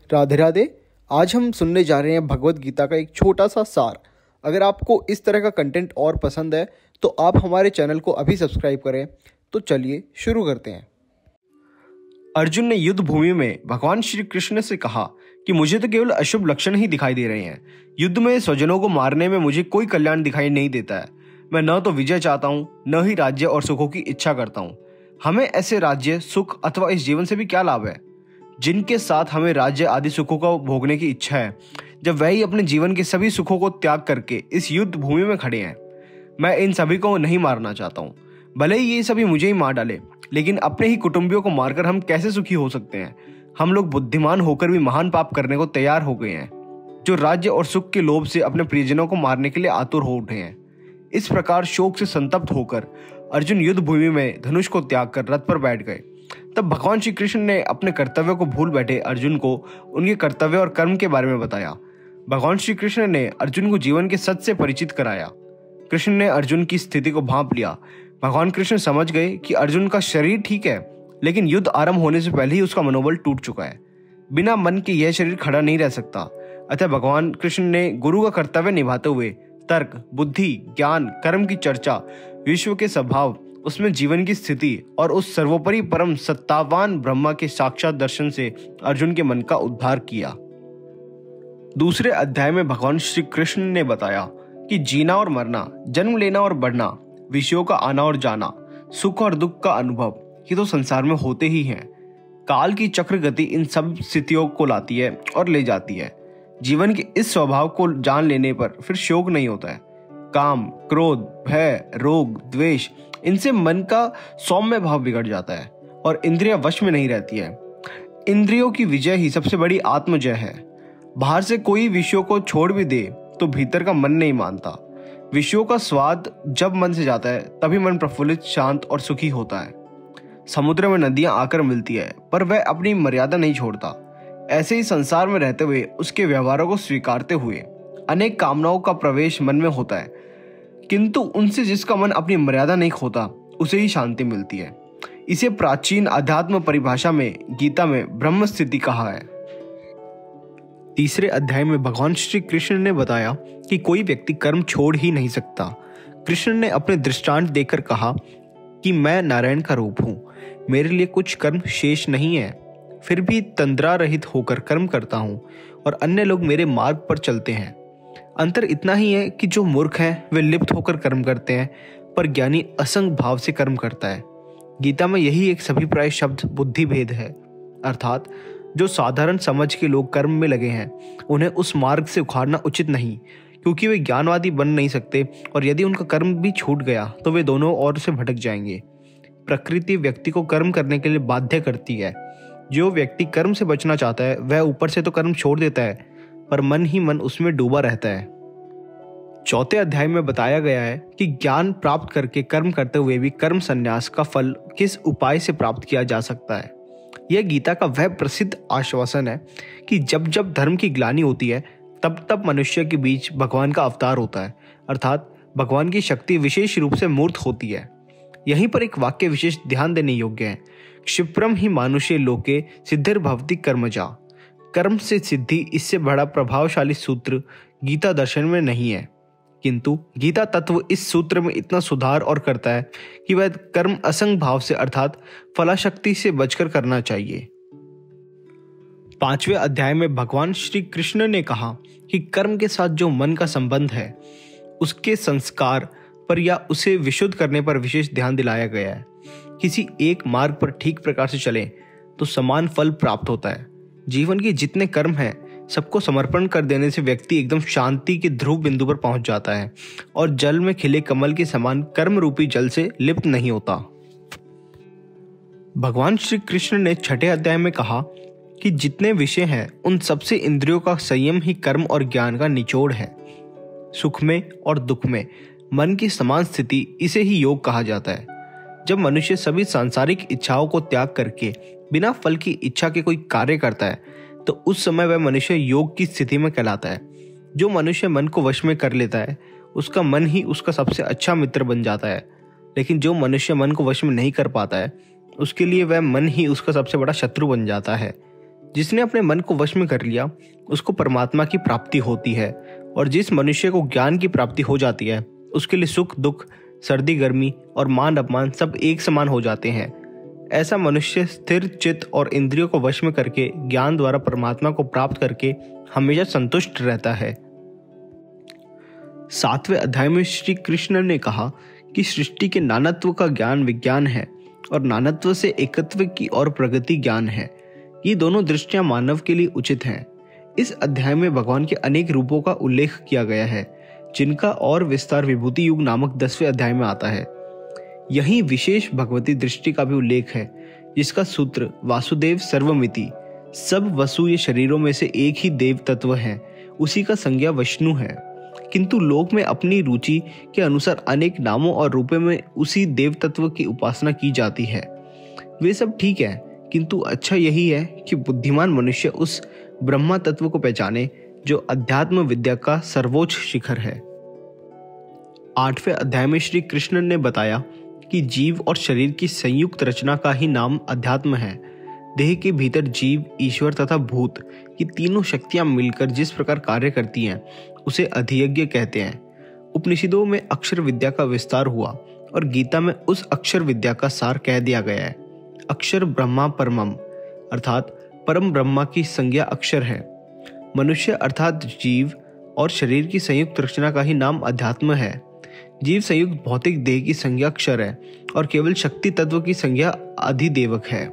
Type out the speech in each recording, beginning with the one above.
राधे राधे। आज हम सुनने जा रहे हैं भगवत गीता का एक छोटा सा सार। अगर आपको इस तरह का कंटेंट और पसंद है तो आप हमारे चैनल को अभी सब्सक्राइब करें। तो चलिए शुरू करते हैं। अर्जुन ने युद्ध भूमि में भगवान श्री कृष्ण से कहा कि मुझे तो केवल अशुभ लक्षण ही दिखाई दे रहे हैं। युद्ध में स्वजनों को मारने में मुझे कोई कल्याण दिखाई नहीं देता है। मैं न तो विजय चाहता हूँ, न ही राज्य और सुखों की इच्छा करता हूँ। हमें ऐसे राज्य, सुख अथवा इस जीवन से भी क्या लाभ है जिनके साथ हमें राज्य आदि सुखों को भोगने की इच्छा है, जब वह ही अपने जीवन के सभी सुखों को त्याग करके इस युद्ध भूमि में खड़े हैं। मैं इन सभी को नहीं मारना चाहता हूँ, भले ही ये सभी मुझे ही मार डाले, लेकिन अपने ही कुटुंबियों को मारकर हम कैसे सुखी हो सकते हैं। हम लोग बुद्धिमान होकर भी महान पाप करने को तैयार हो गए हैं, जो राज्य और सुख के लोभ से अपने प्रियजनों को मारने के लिए आतुर हो उठे हैं। इस प्रकार शोक से संतप्त होकर अर्जुन युद्ध भूमि में धनुष को त्याग कर रथ पर बैठ गए। तब भगवान श्री कृष्ण ने अपने कर्तव्य को भूल बैठे अर्जुन को उनके कर्तव्य और कर्म के बारे में बताया। भगवान श्री कृष्ण ने अर्जुन को जीवन के सत्य से परिचित कराया। कृष्ण ने अर्जुन की स्थिति को भांप लिया। भगवान कृष्ण समझ गए कि अर्जुन का शरीर ठीक है, लेकिन युद्ध आरंभ होने से पहले ही उसका मनोबल टूट चुका है। बिना मन के यह शरीर खड़ा नहीं रह सकता। अतः भगवान कृष्ण ने गुरु का कर्तव्य निभाते हुए तर्क, बुद्धि, ज्ञान, कर्म की चर्चा, विश्व के स्वभाव, उसमें जीवन की स्थिति और उस सर्वोपरि परम सत्तावान ब्रह्मा के साक्षात दर्शन से अर्जुन के मन का उद्धार किया। दूसरे अध्याय में भगवान श्री कृष्ण ने बताया कि जीना और मरना, जन्म लेना और बढ़ना, विषयों का आना और जाना, सुख और दुख का अनुभव, ये तो संसार में होते ही हैं। काल की चक्र गति इन सब स्थितियों को लाती है और ले जाती है। जीवन के इस स्वभाव को जान लेने पर फिर शोक नहीं होता है। काम, क्रोध, भय, रोग, द्वेष, इनसे मन का सौम्य भाव बिगड़ जाता है और इंद्रियां वश में नहीं रहती है। इंद्रियों की विजय ही सबसे बड़ी आत्मजय है। बाहर से कोई विषयों को छोड़ भी दे तो भीतर का मन नहीं मानता। विषयों का स्वाद जब मन से जाता है तभी मन प्रफुल्लित, शांत और सुखी होता है। समुद्र में नदियां आकर मिलती है, पर वह अपनी मर्यादा नहीं छोड़ता। ऐसे ही संसार में रहते हुए उसके व्यवहारों को स्वीकारते हुए अनेक कामनाओं का प्रवेश मन में होता है, किंतु उनसे जिसका मन अपनी मर्यादा नहीं खोता उसे ही शांति मिलती है। इसे प्राचीन अध्यात्म परिभाषा में गीता में ब्रह्म स्थिति कहा है। तीसरे अध्याय में भगवान श्री कृष्ण ने बताया कि कोई व्यक्ति कर्म छोड़ ही नहीं सकता। कृष्ण ने अपने दृष्टांत देकर कहा कि मैं नारायण का रूप हूं, मेरे लिए कुछ कर्म शेष नहीं है, फिर भी तंद्रा रहित होकर कर्म करता हूं और अन्य लोग मेरे मार्ग पर चलते हैं। अंतर इतना ही है कि जो मूर्ख हैं वे लिप्त होकर कर्म करते हैं, पर ज्ञानी असंग भाव से कर्म करता है। गीता में यही एक सभी प्राय शब्द बुद्धि भेद है, अर्थात जो साधारण समझ के लोग कर्म में लगे हैं उन्हें उस मार्ग से उखाड़ना उचित नहीं, क्योंकि वे ज्ञानवादी बन नहीं सकते और यदि उनका कर्म भी छूट गया तो वे दोनों ओर से भटक जाएंगे। प्रकृति व्यक्ति को कर्म करने के लिए बाध्य करती है। जो व्यक्ति कर्म से बचना चाहता है वह ऊपर से तो कर्म छोड़ देता है, पर मन ही मन उसमें डूबा रहता है। चौथे अध्याय में बताया गया है कि ज्ञान प्राप्त करके कर्म करते हुए भी कर्म संन्यास का फल किस उपाय से प्राप्त किया जा सकता है। यह गीता का वह प्रसिद्ध आश्वासन है कि जब जब धर्म की ग्लानि होती है तब तब मनुष्य के बीच भगवान का अवतार होता है, अर्थात भगवान की शक्ति विशेष रूप से मूर्त होती है। यहीं पर एक वाक्य विशेष ध्यान देने योग्य है। क्षिप्रम ही मानुष्य लोके सिद्धिर्भवति कर्मजा। कर्म से सिद्धि, इससे बड़ा प्रभावशाली सूत्र गीता दर्शन में नहीं है, किंतु गीता तत्व इस सूत्र में इतना सुधार और करता है कि वह कर्म असंग भाव से अर्थात फलाशक्ति से बचकर करना चाहिए। पांचवें अध्याय में भगवान श्री कृष्ण ने कहा कि कर्म के साथ जो मन का संबंध है उसके संस्कार पर या उसे विशुद्ध करने पर विशेष ध्यान दिलाया गया है। किसी एक मार्ग पर ठीक प्रकार से चले तो समान फल प्राप्त होता है। जीवन के जितने कर्म हैं सबको समर्पण कर देने से व्यक्ति एकदम शांति के ध्रुव बिंदु पर पहुंच जाता है और जल में खिले कमल के समान कर्म रूपी जल से लिप्त नहीं होता। भगवान श्री कृष्ण ने छठे अध्याय में कहा कि जितने विषय हैं उन सबसे इंद्रियों का संयम ही कर्म और ज्ञान का निचोड़ है। सुख में और दुख में मन की समान स्थिति, इसे ही योग कहा जाता है। जब मनुष्य सभी सांसारिक इच्छाओं को त्याग करके बिना फल की इच्छा के कोई कार्य करता है तो उस समय वह मनुष्य योग की स्थिति में कहलाता है। जो मनुष्य मन को वश में कर लेता है उसका मन ही उसका सबसे अच्छा मित्र बन जाता है, लेकिन जो मनुष्य मन को वश में नहीं कर पाता है उसके लिए वह मन ही उसका सबसे बड़ा शत्रु बन जाता है। जिसने अपने मन को वश में कर लिया उसको परमात्मा की प्राप्ति होती है, और जिस मनुष्य को ज्ञान की प्राप्ति हो जाती है उसके लिए सुख दुख, सर्दी गर्मी और मान अपमान सब एक समान हो जाते हैं। ऐसा मनुष्य स्थिर चित्त और इंद्रियों को वश में करके ज्ञान द्वारा परमात्मा को प्राप्त करके हमेशा संतुष्ट रहता है। 7वें अध्याय में श्री कृष्ण ने कहा कि सृष्टि के नानत्व का ज्ञान विज्ञान है और नानत्व से एकत्व की और प्रगति ज्ञान है। ये दोनों दृष्टियां मानव के लिए उचित हैं। इस अध्याय में भगवान के अनेक रूपों का उल्लेख किया गया है, जिनका और विस्तार विभूति युग नामक 10वें अध्याय में आता है। यहीं विशेष भगवती दृष्टि का भी उल्लेख है, जिसका सूत्र वासुदेव सर्वमिति, सब वसु ये शरीरों में से एक ही देव तत्व है, उसी का संज्ञा विष्णु है। किंतु लोक में अपनी रुचि के अनुसार अनेक नामों और रूपों में उसी देव तत्व की उपासना की जाती है। वे सब ठीक है, किंतु अच्छा यही है कि बुद्धिमान मनुष्य उस ब्रह्मा तत्व को पहचाने जो अध्यात्म विद्या का सर्वोच्च शिखर है। 8वें अध्याय में श्री कृष्ण ने बताया कि जीव और शरीर की संयुक्त रचना का ही नाम अध्यात्म है। देह के भीतर जीव, ईश्वर तथा भूत ये तीनों शक्तियां मिलकर जिस प्रकार कार्य करती हैं उसे अधियज्ञ कहते हैं। उपनिषदों में अक्षर विद्या का विस्तार हुआ और गीता में उस अक्षर विद्या का सार कह दिया गया है। अक्षर ब्रह्मा परमम, अर्थात परम ब्रह्मा की संज्ञा अक्षर है। मनुष्य अर्थात जीव और शरीर की संयुक्त रचना का ही नाम अध्यात्म है। जीव संयुक्त भौतिक देह की संज्ञा अक्षर है और केवल शक्ति तत्व की संज्ञा अधिदेवक है।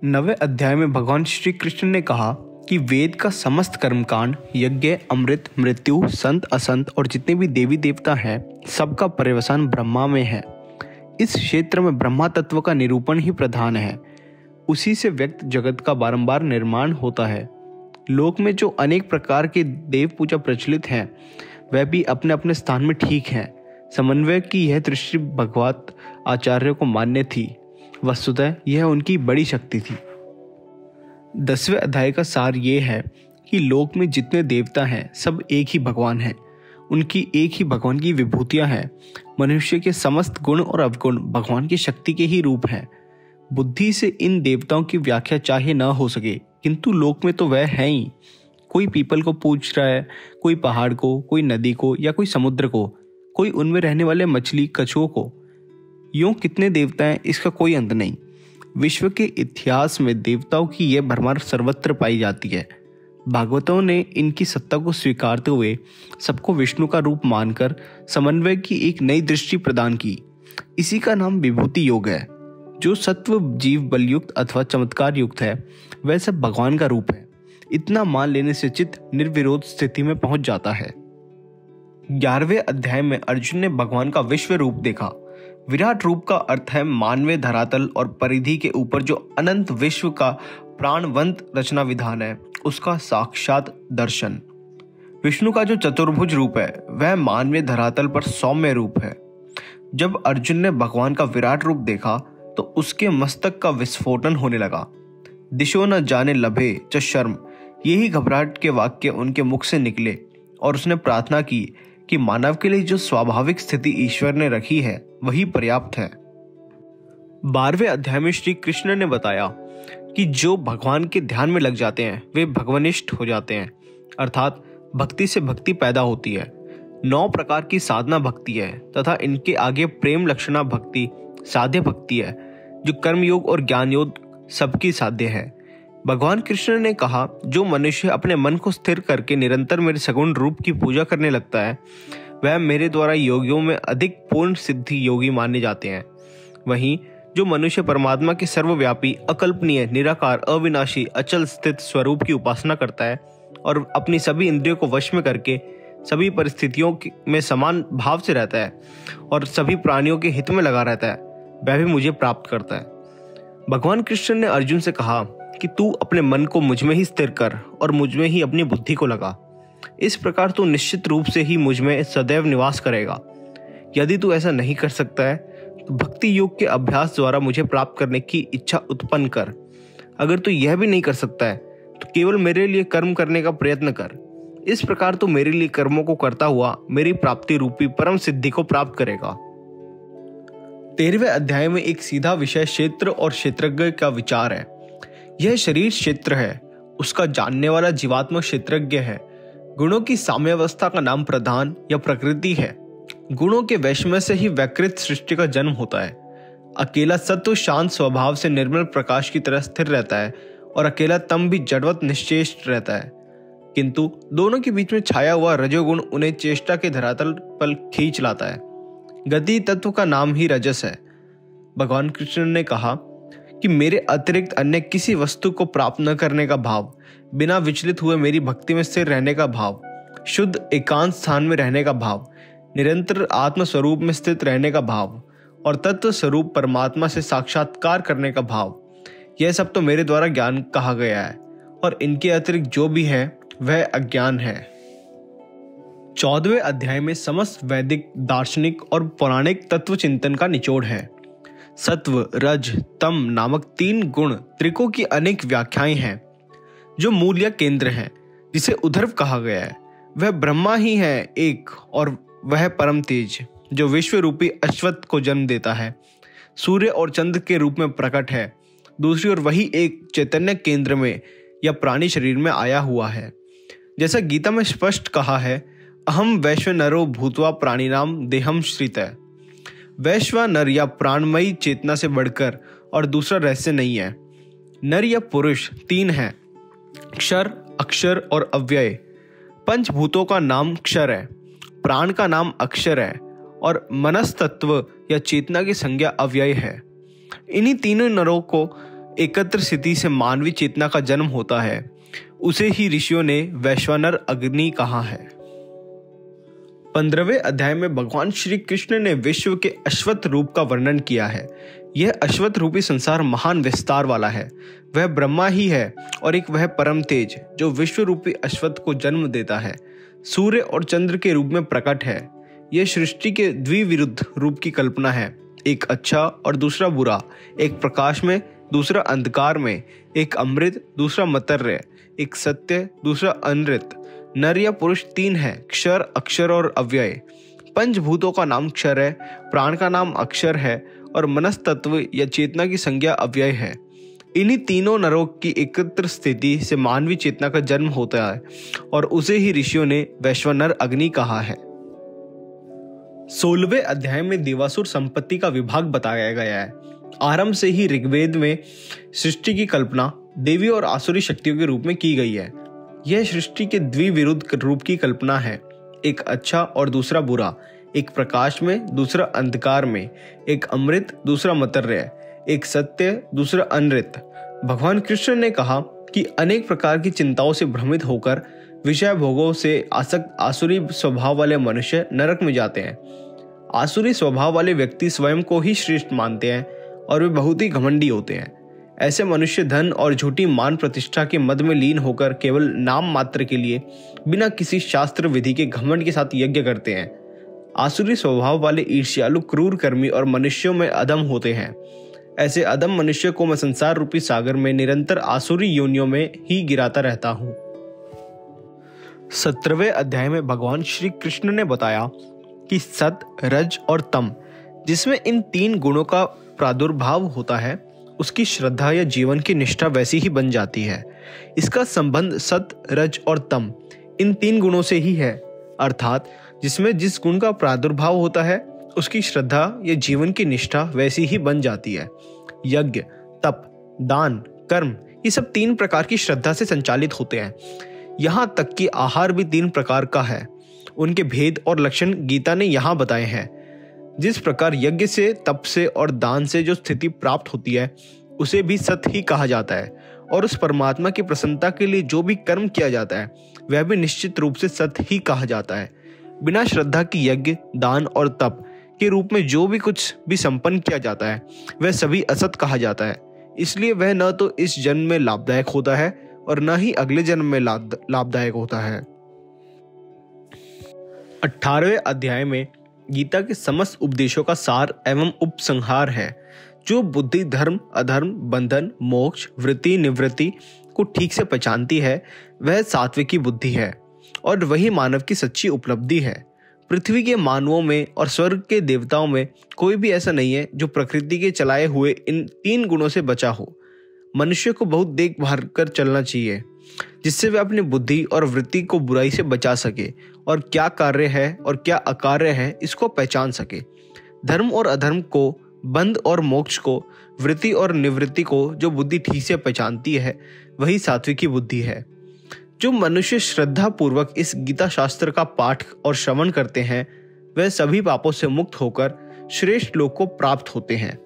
9वें अध्याय में भगवान श्री कृष्ण ने कहा कि वेद का समस्त कर्मकांड, यज्ञ, अमृत, मृत्यु, संत असंत और जितने भी देवी देवता हैं सबका पर्यवसान ब्रह्मा में है। इस क्षेत्र में ब्रह्मा तत्व का निरूपण ही प्रधान है। उसी से व्यक्त जगत का बारंबार निर्माण होता है। लोक में जो अनेक प्रकार के देव पूजा प्रचलित हैं वह भी अपने अपने स्थान में ठीक हैं। समन्वय की यह दृष्टि भगवत आचार्यों को मान्य थी। वस्तुतः यह उनकी बड़ी शक्ति थी। 10वें अध्याय का सार ये है कि लोक में जितने देवता हैं सब एक ही भगवान हैं। उनकी एक ही भगवान की विभूतियां हैं। मनुष्य के समस्त गुण और अवगुण भगवान की शक्ति के ही रूप हैं। बुद्धि से इन देवताओं की व्याख्या चाहे न हो सके, किंतु लोक में तो वह है ही। कोई पीपल को पूज रहा है, कोई पहाड़ को, कोई नदी को या कोई समुद्र को, कोई उनमें रहने वाले मछली कछुओं को। यूं कितने देवता हैं इसका कोई अंत नहीं। विश्व के इतिहास में देवताओं की यह भरमार सर्वत्र पाई जाती है। भागवतों ने इनकी सत्ता को स्वीकारते हुए सबको विष्णु का रूप मानकर समन्वय की एक नई दृष्टि प्रदान की। इसी का नाम विभूति योग है। जो सत्व जीव बलयुक्त अथवा चमत्कार युक्त है वह सब भगवान का रूप है। इतना मान लेने से चित्त निर्विरोध स्थिति में पहुंच जाता है। 11वें अध्याय में अर्जुन ने भगवान का विश्व रूप देखा। विराट रूप का अर्थ है मानवीय धरातल और परिधि के ऊपर जो अनंत विश्व का प्राणवंत रचना विधान है उसका साक्षात दर्शन। विष्णु का जो चतुर्भुज रूप है वह मानवीय धरातल पर सौम्य रूप है। जब अर्जुन ने भगवान का विराट रूप देखा तो उसके मस्तक का विस्फोटन होने लगा। दिशो न जाने लभे च शर्म, यही घबराहट के वाक्य उनके मुख से निकले और उसने प्रार्थना की कि मानव के लिए जो स्वाभाविक स्थिति ईश्वर ने रखी है वही पर्याप्त है। 12वें अध्याय में श्री कृष्ण ने बताया कि जो भगवान के ध्यान में लग जाते हैं वे भगवनिष्ठ हो जाते हैं, अर्थात भक्ति से भक्ति पैदा होती है। 9 प्रकार की साधना भक्ति है तथा इनके आगे प्रेम लक्षणा भक्ति साध्य भक्ति है, जो कर्म योग और ज्ञान योग सबकी साध्य है। भगवान कृष्ण ने कहा जो मनुष्य अपने मन को स्थिर करके निरंतर मेरे सगुण रूप की पूजा करने लगता है वह मेरे द्वारा योगियों में अधिक पूर्ण सिद्धि योगी माने जाते हैं। वहीं जो मनुष्य परमात्मा के सर्वव्यापी, अकल्पनीय, निराकार, अविनाशी, अचल स्थित स्वरूप की उपासना करता है और अपनी सभी इंद्रियों को वश में करके सभी परिस्थितियों में समान भाव से रहता है और सभी प्राणियों के हित में लगा रहता है वह भी मुझे प्राप्त करता है। भगवान कृष्ण ने अर्जुन से कहा कि तू अपने मन को मुझ में ही स्थिर कर और मुझ में ही अपनी बुद्धि को लगा। इस प्रकार तू निश्चित रूप से ही मुझ में सदैव निवास करेगा। यदि तू ऐसा नहीं कर सकता है तो भक्ति योग के अभ्यास द्वारा मुझे प्राप्त करने की इच्छा उत्पन्न कर। अगर तू यह भी नहीं कर सकता है तो केवल मेरे लिए कर्म करने का प्रयत्न कर। इस प्रकार तू मेरे लिए कर्मों को करता हुआ मेरी प्राप्ति रूपी परम सिद्धि को प्राप्त करेगा। 13वें अध्याय में एक सीधा विषय क्षेत्र और क्षेत्रज्ञ का विचार है यह शरीर क्षेत्र है, उसका जानने वाला जीवात्मा क्षेत्रज्ञ है। गुणों की साम्यावस्था का नाम प्रधान या प्रकृति है। गुणों के वैषम्य से ही वैकृत सृष्टि का जन्म होता है। अकेला सत्व शांत स्वभाव से निर्मल प्रकाश की तरह स्थिर रहता है और अकेला तम भी जड़वत निश्चेष रहता है, किंतु दोनों के बीच में छाया हुआ रजोगुण उन्हें चेष्टा के धरातल पर खींच लाता है। गति तत्व का नाम ही रजस है। भगवान कृष्ण ने कहा कि मेरे अतिरिक्त अन्य किसी वस्तु को प्राप्त न करने का भाव, बिना विचलित हुए मेरी भक्ति में स्थिर रहने का भाव, शुद्ध एकांत स्थान में रहने का भाव, निरंतर आत्म स्वरूप में स्थित रहने का भाव और तत्व स्वरूप परमात्मा से साक्षात्कार करने का भाव, यह सब तो मेरे द्वारा ज्ञान कहा गया है और इनके अतिरिक्त जो भी है वह अज्ञान है। 14वें अध्याय में समस्त वैदिक, दार्शनिक और पौराणिक तत्व चिंतन का निचोड़ है। सत्व, रज, तम नामक 3 गुण त्रिकों की अनेक व्याख्याएं हैं जो मूल या केंद्र हैं। जिसे उद्धव कहा गया है वह ब्रह्मा ही है एक, और वह परम तेज जो विश्व रूपी अश्वत्थ को जन्म देता है, सूर्य और चंद्र के रूप में प्रकट है। दूसरी ओर वही एक चैतन्य केंद्र में या प्राणी शरीर में आया हुआ है। जैसा गीता में स्पष्ट कहा है, अहम वैश्वनरो भूत्वा प्राणिनाम देहम श्रितः। वैश्वानर या प्राणमयी चेतना से बढ़कर और दूसरा रहस्य नहीं है। नर या पुरुष 3 हैं, क्षर, अक्षर और अव्यय। पंचभूतों का नाम क्षर है, प्राण का नाम अक्षर है और मनस्तत्व या चेतना की संज्ञा अव्यय है। इन्हीं तीनों नरों को एकत्र स्थिति से मानवीय चेतना का जन्म होता है। उसे ही ऋषियों ने वैश्वानर अग्नि कहा है। 15वें अध्याय में भगवान श्री कृष्ण ने विश्व के अश्वत्थ रूप का वर्णन किया है। यह अश्वत्थ रूपी संसार महान विस्तार वाला है। वह ब्रह्मा ही है और एक वह परम तेज जो विश्व रूपी अश्वत्थ को जन्म देता है, सूर्य और चंद्र के रूप में प्रकट है। यह सृष्टि के द्विविरुद्ध रूप की कल्पना है, एक अच्छा और दूसरा बुरा, एक प्रकाश में दूसरा अंधकार में, एक अमृत दूसरा मतर्य, एक सत्य दूसरा अनृत। नर या पुरुष 3 है, क्षर, अक्षर और अव्यय। पंचभूतों का नाम क्षर है, प्राण का नाम अक्षर है और मनस्तत्व या चेतना की संज्ञा अव्यय है। इन्हीं तीनों नरों की एकत्र स्थिति से मानवीय चेतना का जन्म होता है और उसे ही ऋषियों ने वैश्वानर अग्नि कहा है। 16वें अध्याय में देवासुर संपत्ति का विभाग बताया गया है। आरंभ से ही ऋग्वेद में सृष्टि की कल्पना देवी और आसुरी शक्तियों के रूप में की गई है। यह सृष्टि के द्विविरुद्ध रूप की कल्पना है, एक अच्छा और दूसरा बुरा, एक प्रकाश में दूसरा अंधकार में, एक अमृत दूसरा मतर्य, एक सत्य दूसरा अनृत। भगवान कृष्ण ने कहा कि अनेक प्रकार की चिंताओं से भ्रमित होकर विषय भोगों से आसक्त आसुरी स्वभाव वाले मनुष्य नरक में जाते हैं। आसुरी स्वभाव वाले व्यक्ति स्वयं को ही श्रेष्ठ मानते हैं और वे बहुत ही घमंडी होते हैं। ऐसे मनुष्य धन और झूठी मान प्रतिष्ठा के मद में लीन होकर केवल नाम मात्र के लिए बिना किसी शास्त्र विधि के घमंड के साथ यज्ञ करते हैं। आसुरी स्वभाव वाले ईर्ष्यालु, क्रूर कर्मी और मनुष्यों में अधम होते हैं। ऐसे अधम मनुष्य को मैं संसार रूपी सागर में निरंतर आसुरी योनियों में ही गिराता रहता हूँ। 17वें अध्याय में भगवान श्री कृष्ण ने बताया कि सत, रज और तम, जिसमें इन 3 गुणों का प्रादुर्भाव होता है, उसकी श्रद्धा या जीवन की निष्ठा वैसी ही बन जाती है। इसका संबंध सत, रज और तम इन 3 गुणों से ही है, अर्थात जिसमें जिस गुण का प्रादुर्भाव होता है उसकी श्रद्धा या जीवन की निष्ठा वैसी ही बन जाती है। यज्ञ, तप, दान, कर्म ये सब 3 प्रकार की श्रद्धा से संचालित होते हैं। यहाँ तक कि आहार भी 3 प्रकार का है। उनके भेद और लक्षण गीता ने यहाँ बताए हैं। जिस प्रकार यज्ञ से, तप से और दान से जो स्थिति प्राप्त होती है उसे भी सत ही कहा जाता है, और उस परमात्मा की प्रसन्नता के लिए जो भी कर्म किया जाता है वह भी निश्चित रूप से सत ही कहा जाता है। बिना श्रद्धा की यज्ञ, दान और तप के रूप में जो भी कुछ भी संपन्न किया जाता है वह सभी असत कहा जाता है। इसलिए वह न तो इस जन्म में लाभदायक होता है और न ही अगले जन्म में लाभदायक होता है। 18वें अध्याय में गीता के समस्त उपदेशों का सार एवं उपसंहार है। जो बुद्धि धर्म, अधर्म, बंधन, मोक्ष, वृत्ति, निवृत्ति को ठीक से पहचानती है वह सात्विकी बुद्धि है और वही मानव की सच्ची उपलब्धि है। पृथ्वी के मानवों में और स्वर्ग के देवताओं में कोई भी ऐसा नहीं है जो प्रकृति के चलाए हुए इन 3 गुणों से बचा हो। मनुष्य को बहुत देखभाल कर चलना चाहिए, जिससे वह अपनी बुद्धि और वृत्ति को बुराई से बचा सके और क्या कार्य है और क्या अकार्य है इसको पहचान सके। धर्म और अधर्म को, बंध और मोक्ष को, वृत्ति और निवृत्ति को जो बुद्धि ठीक से पहचानती है वही सात्विकी बुद्धि है। जो मनुष्य श्रद्धा पूर्वक इस गीता शास्त्र का पाठ और श्रवण करते हैं वह सभी पापों से मुक्त होकर श्रेष्ठ लोक को प्राप्त होते हैं।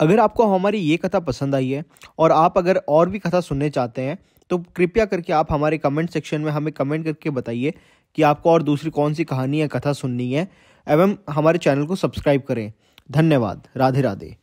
अगर आपको हमारी ये कथा पसंद आई है और आप अगर और भी कथा सुनने चाहते हैं तो कृपया करके आप हमारे कमेंट सेक्शन में हमें कमेंट करके बताइए कि आपको और दूसरी कौन सी कहानी या कथा सुननी है, एवं हमारे चैनल को सब्सक्राइब करें। धन्यवाद। राधे राधे।